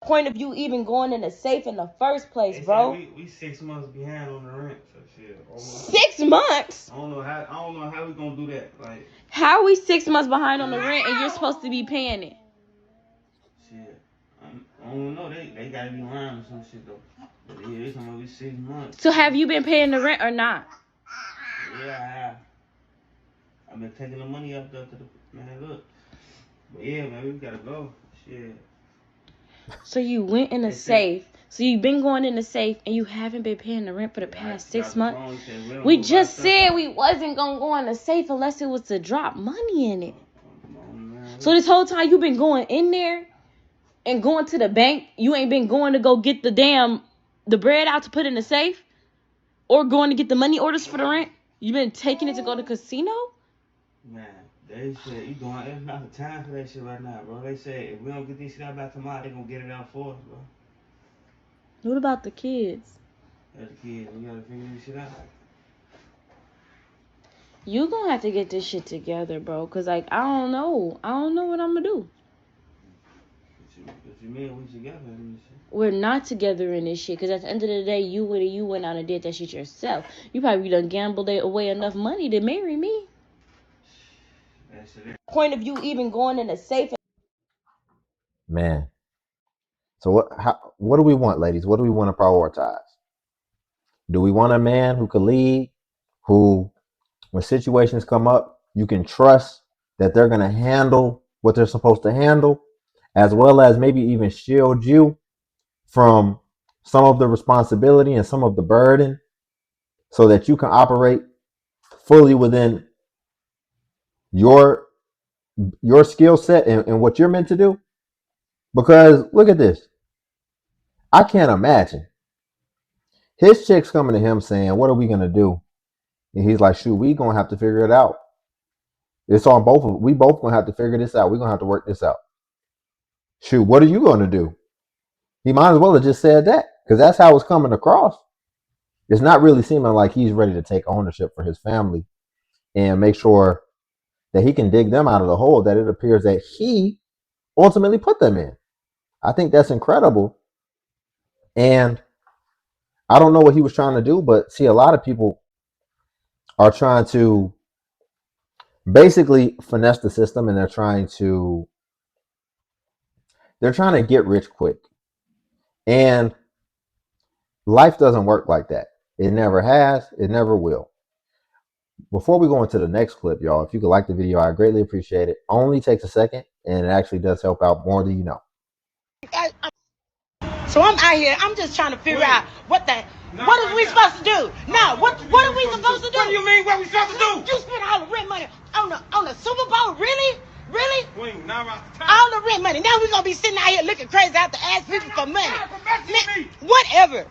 point of you even going in the safe in the first place, They bro? We 6 months behind on the rent, so shit. 6 months? I don't know how we gonna do that. Like, how are we 6 months behind on the rent and you're supposed to be paying it? Shit, I don't know. They gotta be lying or some shit though. But yeah, they talking about we 6 months. So have you been paying the rent or not? Yeah, I have. I've been taking the money up there to the man. Look, but yeah, man, we gotta go. Shit. So you went in the safe. So you've been going in the safe and you haven't been paying the rent for the past 6 months. We just said we wasn't gonna go in the safe unless it was to drop money in it. So this whole time you've been going in there and going to the bank, you ain't been going to go get the bread out to put in the safe or going to get the money orders for the rent. You been taking it to go to casino? Man, they said it's not the time for that shit right now, bro. They said if we don't get this shit out by tomorrow, they gonna get it out for us, bro. What about the kids? As a kid, we gotta figure this shit out. You gonna have to get this shit together, bro. Cause like I don't know what I'm gonna do. What you mean we together in this shit? We're not together in this shit. Cause at the end of the day, you went out and did that shit yourself. You probably done gambled away enough money to marry me. That's it. Point of you even going in a safe. Man. So what do we want, ladies? What do we want to prioritize? Do we want a man who can lead, who, when situations come up, you can trust that they're going to handle what they're supposed to handle, as well as maybe even shield you from some of the responsibility and some of the burden so that you can operate fully within your skill set and what you're meant to do? Because look at this. I can't imagine his chick's coming to him saying, what are we going to do? And he's like, shoot, we going to have to figure it out. It's on both of us. We both going to have to figure this out. We're going to have to work this out. Shoot, what are you going to do? He might as well have just said that, because that's how it's coming across. It's not really seeming like he's ready to take ownership for his family and make sure that he can dig them out of the hole that it appears that he ultimately put them in. I think that's incredible. And I don't know what he was trying to do, but see, a lot of people are trying to basically finesse the system, and they're trying to get rich quick. And life doesn't work like that. It never has. It never will. Before we go into the next clip, y'all, if you could like the video, I greatly appreciate it. Only takes a second, and it actually does help out more than you know. So I'm out here. I'm just trying to figure out what are we supposed to do? No, what are we supposed to do? What do you mean what we supposed to do? You spend all the rent money on the Super Bowl? Really? Queen, now I'm out the time. All the rent money. Now we're gonna be sitting out here looking crazy out to ask people for money. Whatever.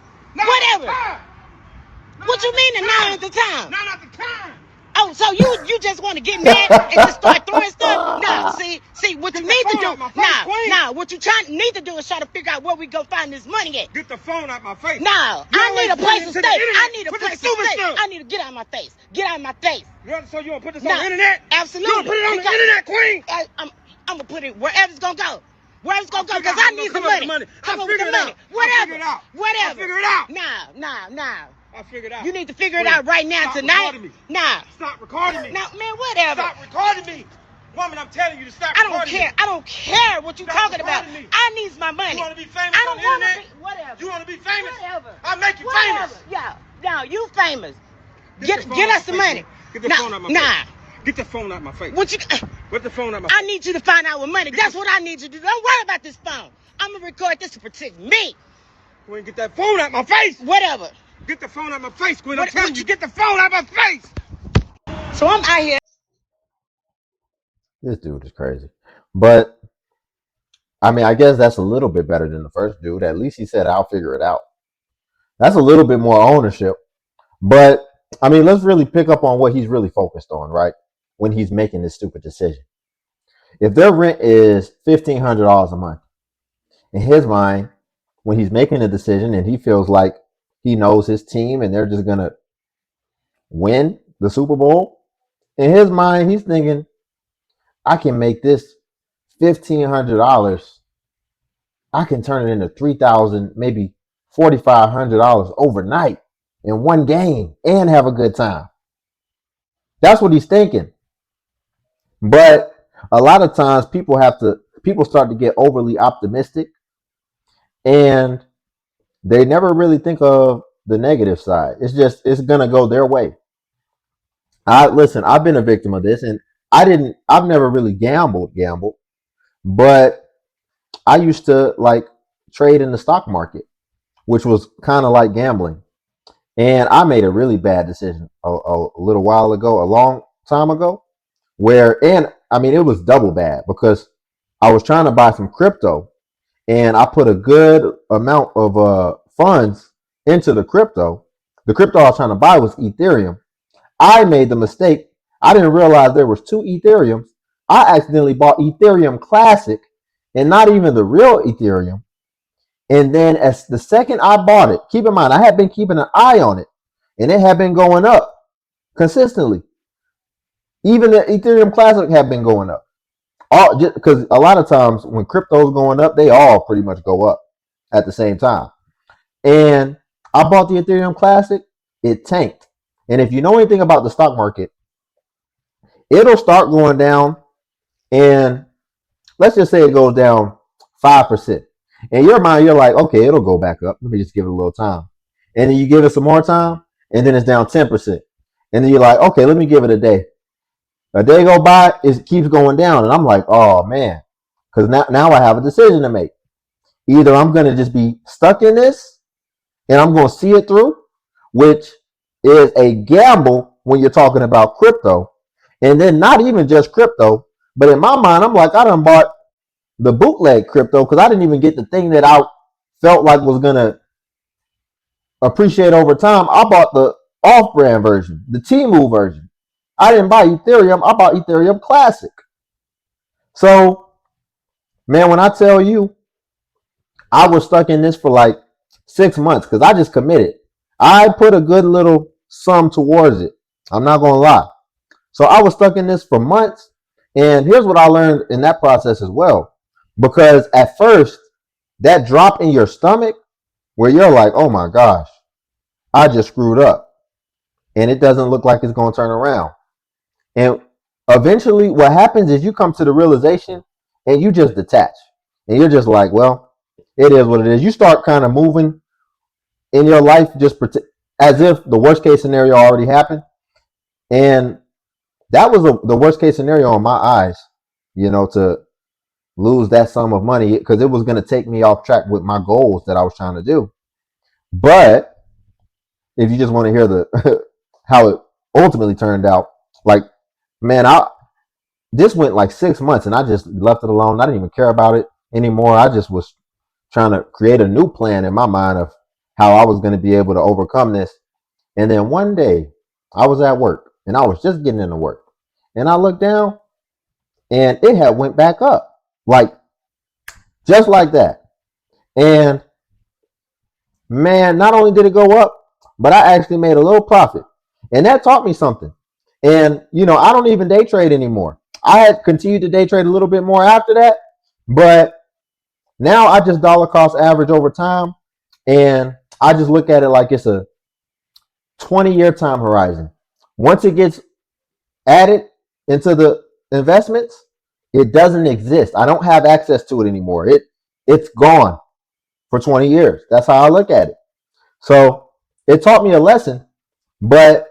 What you mean now at the time? Not at the time. Oh, so you just want to get mad and just start throwing stuff? Nah, see what you need to do. Nah, what you need to do is try to figure out where we go find this money at. Get the phone out my face. Nah, I need a place to stay. I need a place to stay. I need to get out of my face. Get out of my face. So you gonna put this on the internet? Absolutely. You gonna put it on the internet, Queen? I'm gonna put it wherever it's gonna go. Wherever it's gonna go, because I need some money. Come on with the money. Whatever. I'll figure it out. Nah. I figured out. You need to figure it out right now, tonight. Nah. Stop recording me. Nah, man, whatever. Stop recording me. Woman, I'm telling you to stop recording me. I don't care what you're talking about. I need my money. You want to be famous on the internet? Whatever. You want to be famous? Whatever. I'll make you famous. Yeah. No, you famous. Get us the money. Get the phone out my face. Get the phone out my face. Get the phone out my face. I need you to find out what money. That's what I need you to do. Don't worry about this phone. I'm going to record this to protect me. Queen, get that phone out my face. Whatever. Get the phone out my face, Queen. I'm telling you, get the phone out my face. So I'm out here. This dude is crazy. But, I mean, I guess that's a little bit better than the first dude. At least he said, I'll figure it out. That's a little bit more ownership. But, I mean, let's really pick up on what he's really focused on, right? When he's making this stupid decision. If their rent is $1,500 a month, in his mind, when he's making a decision and he feels like he knows his team and they're just going to win the Super Bowl, in his mind, he's thinking, I can make this $1,500. I can turn it into $3,000, maybe $4,500 overnight in one game and have a good time. That's what he's thinking. But a lot of times people start to get overly optimistic and they never really think of the negative side. It's gonna go their way. I've been a victim of this and I've never really gambled, but I used to like trade in the stock market, which was kind of like gambling. And I made a really bad decision a little while ago, a long time ago, and I mean, it was double bad because I was trying to buy some crypto and I put a good amount of funds into the crypto. The crypto I was trying to buy was Ethereum. I made the mistake. I didn't realize there was two Ethereums. I accidentally bought Ethereum Classic and not even the real Ethereum. And then as the second I bought it, keep in mind, I had been keeping an eye on it and it had been going up consistently. Even the Ethereum Classic had been going up. All because a lot of times when crypto's going up, they all pretty much go up at the same time. And I bought the Ethereum Classic, it tanked. And if you know anything about the stock market, it'll start going down and let's just say it goes down 5%. In your mind, you're like, okay, it'll go back up. Let me just give it a little time. And then you give it some more time, and then it's down 10%. And then you're like, okay, let me give it a day. A day go by, it keeps going down. And I'm like, oh man. Because now I have a decision to make. Either I'm going to just be stuck in this and I'm going to see it through, which is a gamble when you're talking about crypto. And then not even just crypto, but in my mind, I'm like, I done bought the bootleg crypto because I didn't even get the thing that I felt like was going to appreciate over time. I bought the off-brand version, the Temu version. I didn't buy Ethereum. I bought Ethereum Classic. So, man, when I tell you, I was stuck in this for like 6 months because I just committed. I put a good little sum towards it. I'm not going to lie. So I was stuck in this for months. And here's what I learned in that process as well. Because at first, that drop in your stomach where you're like, oh my gosh, I just screwed up. And it doesn't look like it's going to turn around. And eventually what happens is you come to the realization and you just detach. And you're just like, well, it is what it is. You start kind of moving in your life just as if the worst case scenario already happened. And that was the worst case scenario in my eyes, to lose that sum of money because it was going to take me off track with my goals that I was trying to do. But if you just want to hear the how it ultimately turned out, like, man, this went like 6 months and I just left it alone. I didn't even care about it anymore. I just was trying to create a new plan in my mind of how I was going to be able to overcome this. And then one day I was at work and I was just getting into work and I looked down and it had went back up, like just like that. And man, not only did it go up, but I actually made a little profit. And that taught me something. And, I don't even day trade anymore. I had continued to day trade a little bit more after that, but now I just dollar cost average over time. And I just look at it like it's a 20-year time horizon. Once it gets added into the investments, it doesn't exist. I don't have access to it anymore. It's gone for 20 years. That's how I look at it. So it taught me a lesson, but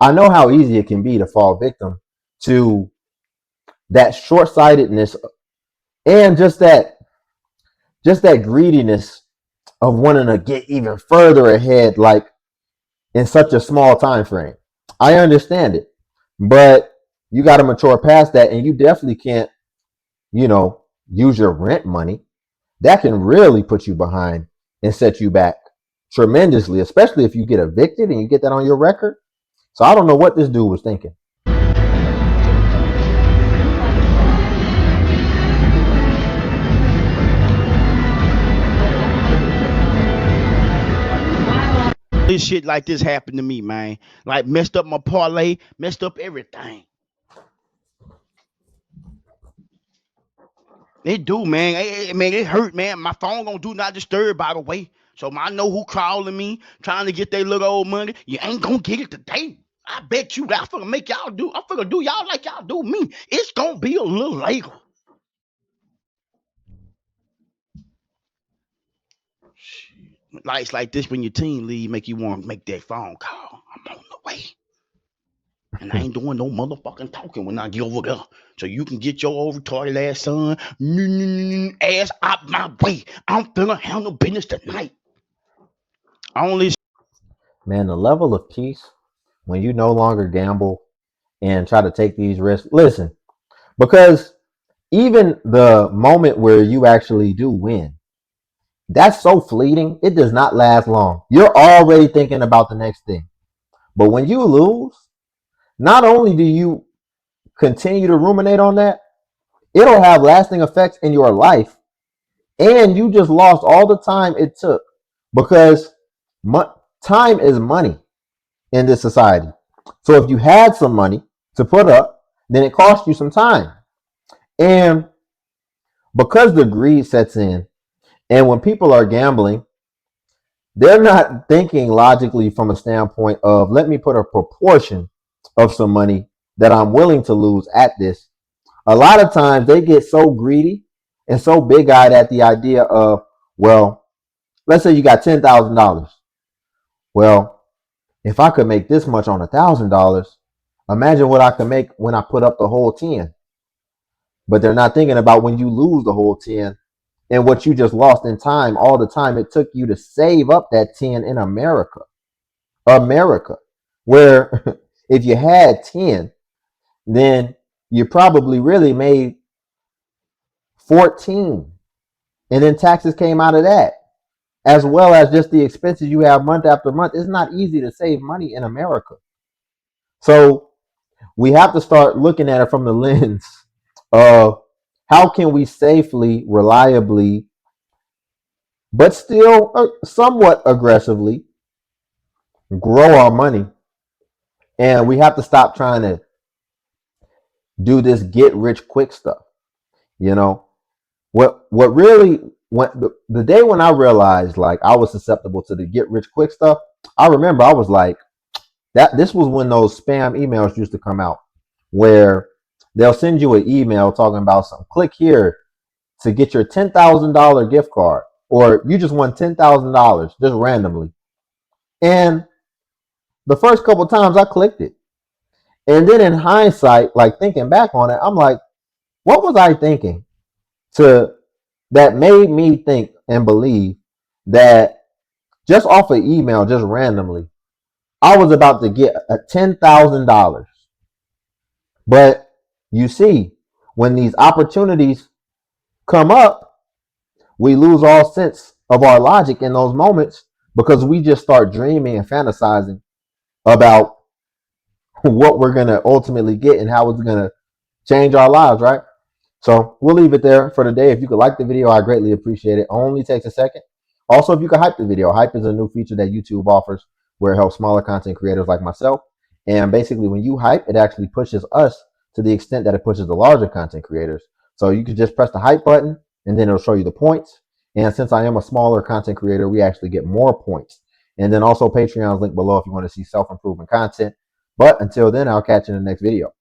I know how easy it can be to fall victim to that short-sightedness and just that greediness of wanting to get even further ahead, like in such a small time frame. I understand it, but you got to mature past that, and you definitely can't, use your rent money. That can really put you behind and set you back tremendously, especially if you get evicted and you get that on your record. So I don't know what this dude was thinking. This shit like this happened to me, man. Like messed up my parlay, messed up everything. It do, man. Man, it hurt, man. My phone gonna do not disturb, by the way. So I know who calling me, trying to get their little old money. You ain't gonna get it today. I bet you that. I'm finna make y'all do. I'm finna do y'all like y'all do me. It's gonna be a little later. Shit. Lights like this when your team leave make you want to make that phone call. I'm on the way. And I ain't doing no motherfucking talking when I get over there. So you can get your old retarded ass son ass out my way. I'm finna handle business tonight. Only Man, the level of peace when you no longer gamble and try to take these risks. Listen, because even the moment where you actually do win, that's so fleeting. It does not last long. You're already thinking about the next thing. But when you lose, not only do you continue to ruminate on that, it'll have lasting effects in your life. And you just lost all the time it took because time is money in this society. So if you had some money to put up, then it cost you some time. And because the greed sets in, and when people are gambling, they're not thinking logically from a standpoint of let me put a proportion of some money that I'm willing to lose at this. A lot of times they get so greedy and so big eyed at the idea of, well, let's say you got $10,000. Well, if I could make this much on $1,000, imagine what I could make when I put up the whole 10. But they're not thinking about when you lose the whole 10 and what you just lost in time, all the time it took you to save up that 10 in America. Where if you had 10, then you probably really made 14. And then taxes came out of that, as well as just the expenses you have month after month. It's not easy to save money in America. So we have to start looking at it from the lens of how can we safely, reliably, but still somewhat aggressively grow our money. And we have to stop trying to do this get rich quick stuff. You know, what really when the day when I realized like I was susceptible to the get rich quick stuff, I remember I was like, that this was when those spam emails used to come out where they'll send you an email talking about some click here to get your $10,000 gift card, or you just won $10,000 just randomly. And the first couple of times I clicked it. And then in hindsight, like thinking back on it, I'm like, what was I thinking to that made me think and believe that just off an email, just randomly, I was about to get a $10,000. But you see, when these opportunities come up, we lose all sense of our logic in those moments because we just start dreaming and fantasizing about what we're going to ultimately get and how it's going to change our lives, right? So we'll leave it there for today. If you could like the video, I greatly appreciate it. Only takes a second. Also, if you could hype the video, hype is a new feature that YouTube offers where it helps smaller content creators like myself. And basically, when you hype, it actually pushes us to the extent that it pushes the larger content creators. So you could just press the hype button and then it'll show you the points. And since I am a smaller content creator, we actually get more points. And then also Patreon's link below if you want to see self-improvement content. But until then, I'll catch you in the next video.